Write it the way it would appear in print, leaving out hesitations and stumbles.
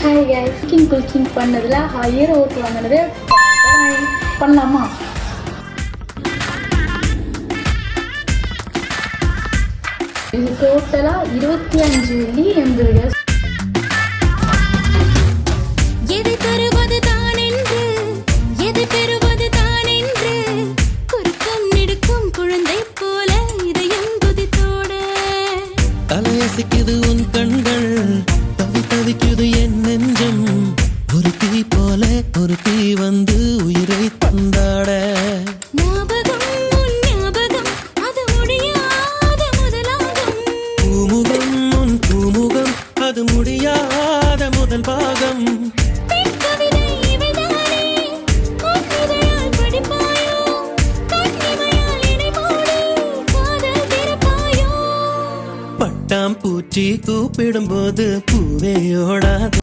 Hi guys, cooking பண்ணதில் higher ஓட்டு வாங்கினது பண்ணலாமா? இது டோட்டலாக 25 வெள்ளி 80 கேஸ். எது தருவது தான் என்று எது பெறுவது தான் என்று குறுக்கும் நெடுக்கும் குழந்தை போல இதயம் குதித்தோட தலையசிக்குது உன் கண்கள், தவிக்குது என் நெஞ்சம். ஒரு தீ போல ஒரு தீ வந்து உயிரை தந்தாட. ஞாபகம் உன் ஞாபகம் அது முடியாத முதலாகும். பூமுகம் உன் பூமுகம் அது முடியாத முதல் பாகம். பெண் கவிதை இவைதானே உன் இதழால் படிப்பாயோ, கண்ணிமையால் இடை மூடி காதல் திறப்பாயோ. பட்டாம் பூச்சி கூப்பிடும் போது பூவே ஓடாது.